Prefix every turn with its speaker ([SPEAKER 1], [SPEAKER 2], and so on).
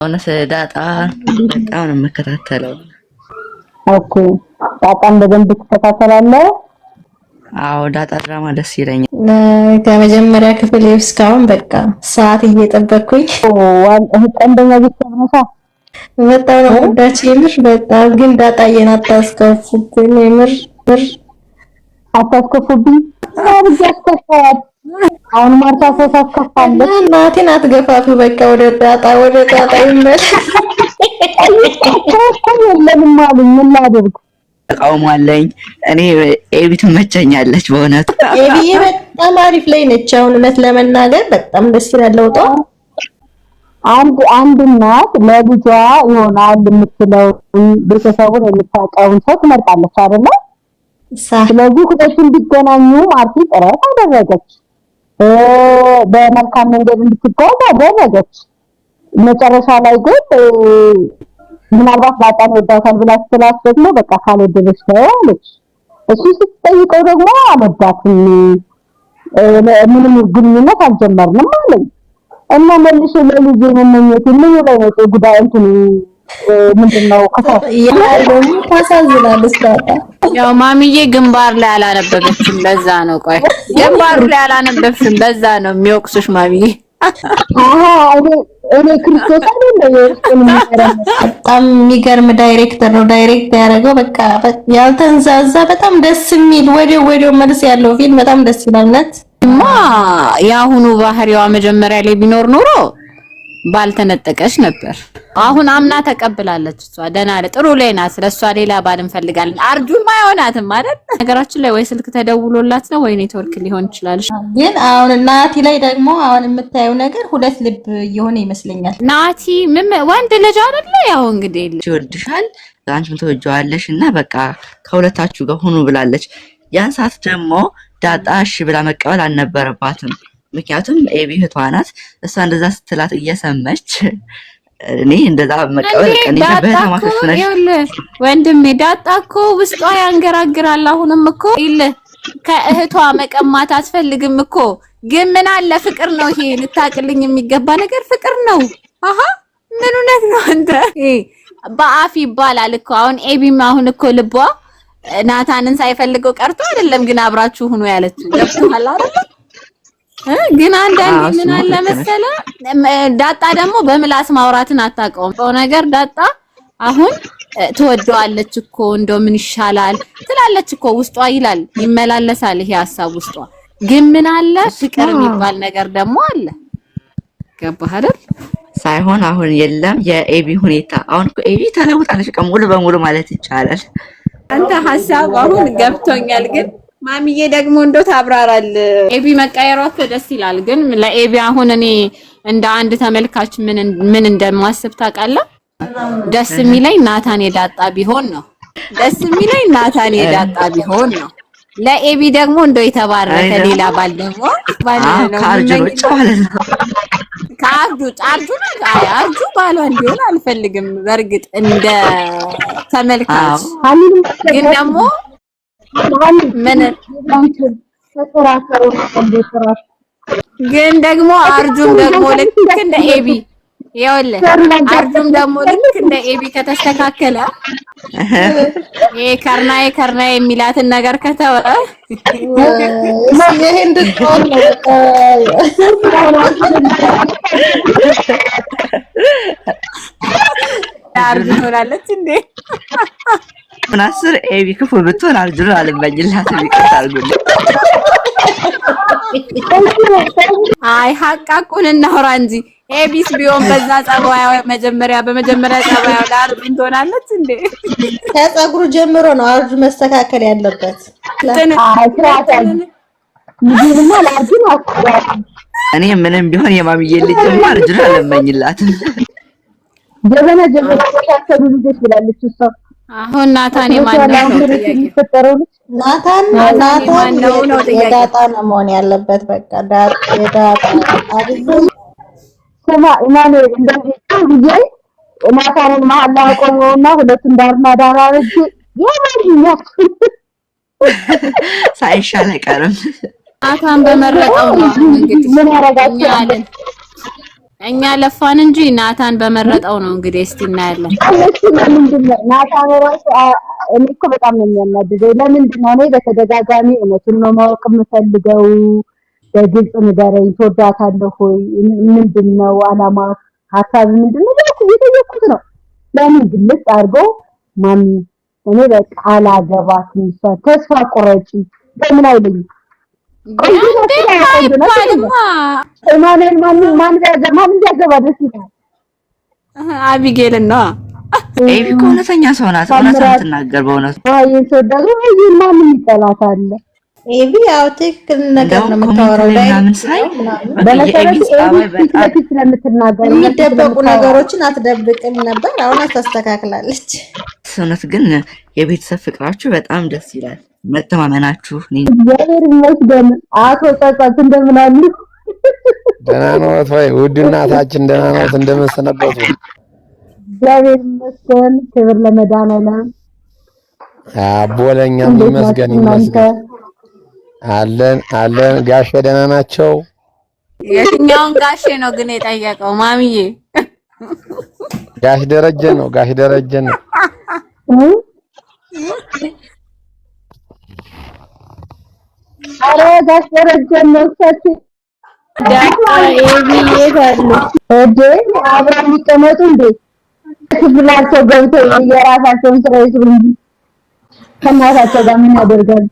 [SPEAKER 1] እውነት ዳጣ በጣም ነው የምከታተለው።
[SPEAKER 2] ኦኬ ዳጣን በደንብ ትከታተላለህ?
[SPEAKER 1] አዎ ዳጣ ድራማ ደስ ይለኛል።
[SPEAKER 3] ከመጀመሪያ ክፍል እስካሁን በቃ ሰዓት እየጠበቅኩኝ
[SPEAKER 2] ቀንደኛ ቤተሰብ ነሽ።
[SPEAKER 3] በጣም ነው ወዳችሁ የምር በጣም ግን ዳጣዬን አታስከፉብኝ የምር
[SPEAKER 2] አታስከፉብኝ። አሁን ማርታ ተሳከፋለች።
[SPEAKER 3] እናቴን አትገፋፊ በቃ ወደ ዳጣ ይመለስ።
[SPEAKER 2] ለምን ማሉኝ ምን ላድርግ?
[SPEAKER 1] ተቃውሞ አለኝ እኔ ኤቢ ትመቸኛለች በእውነት
[SPEAKER 3] ኤቢዬ በጣም አሪፍ ላይ ነች። አሁን እውነት ለመናገር በጣም ደስ ይላል ለውጧ።
[SPEAKER 2] አንድ እናት ለልጇ ይሆናል የምትለው ቤተሰቡን የምታውቀውን ሰው ትመርጣለች አይደለ? ስለዚህ ሁለቱም እንዲገናኙ ማርቲ ጥረት አደረገች። በመልካም መንገድ እንድትጓዝ አደረገች። መጨረሻ ላይ ግን ምናልባት ዳጣን ወዳታል ብላ ስላት ደግሞ በቃ ካልወደደች ነው አለች። እሱ ስትጠይቀው ደግሞ አልወዳትም ምንም ግንኙነት አልጀመርንም አለኝ። እና መልሶ ለልጄ መመኘት ምን ላይ ነው ጉዳይ እንትን ምንድነው
[SPEAKER 3] ታሳዝናለች ዳጣ።
[SPEAKER 4] ያው ማሚዬ ግንባር ላይ አላነበበችም ለዛ ነው። ቆይ ግንባር ላይ አላነበብሽም ለዛ ነው የሚወቅሱሽ ማሚዬ።
[SPEAKER 2] እኔ ክርስቶስ
[SPEAKER 3] በጣም የሚገርም ዳይሬክተር ነው ዳይሬክት ያደረገው። በቃ ያልተንዛዛ በጣም ደስ የሚል ወዲያው መልስ ያለው ፊልም በጣም ደስ ይላልነት
[SPEAKER 4] የአሁኑ ባህሪዋ መጀመሪያ ላይ ቢኖር ኖሮ ባልተነጠቀች ነበር። አሁን አምና ተቀብላለች። እሷ ደህና ጥሩ ላይ ናት። ስለሷ ሌላ ባል እንፈልጋለን። አርጁማ አይሆናትም ማለት ነገራችን ላይ ወይ ስልክ ተደውሎላት ነው ወይ ኔትወርክ ሊሆን ይችላል።
[SPEAKER 3] ግን አሁን ናቲ ላይ ደግሞ አሁን የምታየው ነገር ሁለት ልብ እየሆነ ይመስለኛል።
[SPEAKER 4] ናቲ ምን ወንድ ልጅ አይደለ? ያው እንግዲህ
[SPEAKER 1] ይወድሻል አንቺም ተወጃለሽ እና በቃ ከሁለታችሁ ጋር ሁኑ ብላለች። ያን ሰዓት ደግሞ ዳጣ እሺ ብላ መቀበል አልነበረባትም። ምክንያቱም ኤቢ እህቷ ናት። እሷ እንደዛ ስትላት እየሰመች እኔ እንደዛ መቀበል
[SPEAKER 4] ወንድሜ ዳጣ እኮ ውስጧ ያንገራግራል። አሁንም እኮ ከእህቷ መቀማት አትፈልግም እኮ። ግን ምን አለ ፍቅር ነው ይሄ ልታቅልኝ የሚገባ ነገር ፍቅር ነው። አሃ ምን እውነት ነው አንተ በአፍ ይባላል እኮ። አሁን ኤቢም አሁን እኮ ልቧ ናታንን ሳይፈልገው ቀርቶ አይደለም ግን አብራችሁ ሁኑ ያለችው ገብቶሃል አይደል? ግን አንዳንዴ ምን አለ መሰለ ዳጣ ደግሞ በምላስ ማውራትን አታውቀውም። ነገር ዳጣ አሁን ትወደዋለች እኮ እንደው ምን ይሻላል ትላለች እኮ ውስጧ ይላል ይመላለሳል ይሄ ሐሳብ ውስጧ። ግን ምን አለ ፍቅር የሚባል ነገር ደግሞ አለ። ገባህ አይደል?
[SPEAKER 1] ሳይሆን አሁን የለም የኤቢ ሁኔታ አሁን እኮ ኤቢ ተለውጣለች ሙሉ በሙሉ ማለት ይቻላል።
[SPEAKER 4] አንተ ሐሳብ አሁን ገብቶኛል። ግን ማሚዬ ደግሞ እንደው ታብራራል። ኤቢ መቀየሯ እኮ ደስ ይላል። ግን ለኤቢ አሁን እኔ እንደ አንድ ተመልካች ምን እንደማስብ ታውቃለህ? ደስ የሚለኝ ናታን የዳጣ ቢሆን ነው። ደስ የሚለኝ ናታን የዳጣ ቢሆን ነው። ለኤቢ ደግሞ እንደው የተባረከ ሌላ ባል ደግሞ
[SPEAKER 1] ካርጆች ማለት ነው።
[SPEAKER 4] አርጁ ባሏ እንዲሆን አልፈልግም። በእርግጥ እንደ ተመልካች ግን ደግሞ አርጁም ደግሞ ልክ እንደ ኤቢ ይኸውልህ አርጁም ደግሞ ልክ እንደ ኤቢ ከተስተካከለ ይሄ ከርናዬ የሚላትን ነገር ከተወ
[SPEAKER 3] ይሄ እንድትሆን ነው
[SPEAKER 4] አርጁ ሆናለች እንዴ?
[SPEAKER 1] ምን አስር ኤቢ ክፉ ብትሆን አርጁን አልመኝላትም። ይቅርታ አድርጉልኝ።
[SPEAKER 4] አይ ሐቃቁን እናውራ እንጂ ኤቢስ ቢሆን በዛ ጸባዩ በመጀመሪያ ጸባዩ ለአርጁ ትሆናለች እንዴ?
[SPEAKER 3] ከጸጉሩ ጀምሮ ነው አርጁ መስተካከል ያለበት።
[SPEAKER 1] እኔ ምንም ቢሆን የማሚዬ ልጅ አርጁን አልመኝላትም።
[SPEAKER 2] ጀበና ተካከሉ ልጅ ብላለች እሷ።
[SPEAKER 4] አሁን ናታን የማነው
[SPEAKER 3] ነው የዳጣ ነው መሆን ያለበት። በቃ የዳጣ አይደለም
[SPEAKER 2] ስማ ኢማኔ እንደዚህ ልጅ ናታንን መሀል ላይ አቆመውና ሁለቱም ዳርና ዳር አረጅ የማንኛው
[SPEAKER 1] ሳይሻል አይቀርም።
[SPEAKER 4] ናታን በመረጠው ነው እንግዲህ
[SPEAKER 2] ምን ያረጋኛል
[SPEAKER 4] እኛ ለፋን እንጂ ናታን በመረጠው ነው እንግዲህ እስቲ እናያለን።
[SPEAKER 2] ናታን ራሱ እኔ እኮ በጣም ነው የሚያናድደው። ለምንድን ነው እኔ በተደጋጋሚ እውነቱን ነው ማወቅ የምፈልገው። በግልጽ ንገረኝ፣ ትወዳታለህ ሆይ? ምንድነው አላማ፣ ሀሳብ ምንድነው? እየጠየኩት ነው። ለምን ግልጽ አድርጎ ማሚ እኔ በቃ አላገባትም፣ ተስፋ ቁረጪ ለምን አይለኝም?
[SPEAKER 4] አቢጌል ነው
[SPEAKER 1] ኤቢ እኮ እውነተኛ ሰው ናት። እውነት የምትናገር በእውነቱ
[SPEAKER 2] ማንም ይጠላታል።
[SPEAKER 3] ኤቢ ያው ትክክል ነገር ነው የምታወራው። የሚደበቁ ነገሮችን አትደብቅም ነበር፣ አሁን ታስተካክላለች።
[SPEAKER 1] እውነት ግን የቤተሰብ ፍቅራችሁ በጣም ደስ ይላል። መተማመናችሁ
[SPEAKER 2] እግዚአብሔር ይመስገን። አቶ ጸጸት እንደምን አሉ?
[SPEAKER 5] ደህና ነዎት ወይ? ውድ እናታችን ደህና ነዎት? እንደምንሰነበቱ?
[SPEAKER 2] እግዚአብሔር ይመስገን። ክብር ለመድኃኒዓለም።
[SPEAKER 5] አቦለኛም ይመስገን ይመስገን። አለን። ጋሼ ደህና ናቸው?
[SPEAKER 4] የትኛውን ጋሼ ነው ግን የጠየቀው? ማሚዬ
[SPEAKER 5] ጋሽ ደረጀ ነው።
[SPEAKER 2] አረ ጋሽ ደረጀ ነው። ዳታ ኤቢዬ ታሉ እዴ አብረው የሚቀመጡ እንዴ? ክፍላቸው ገብተው የራሳቸውን ስራ ይስሩ እንጂ ከእናታቸው ጋር ምን ያደርጋሉ?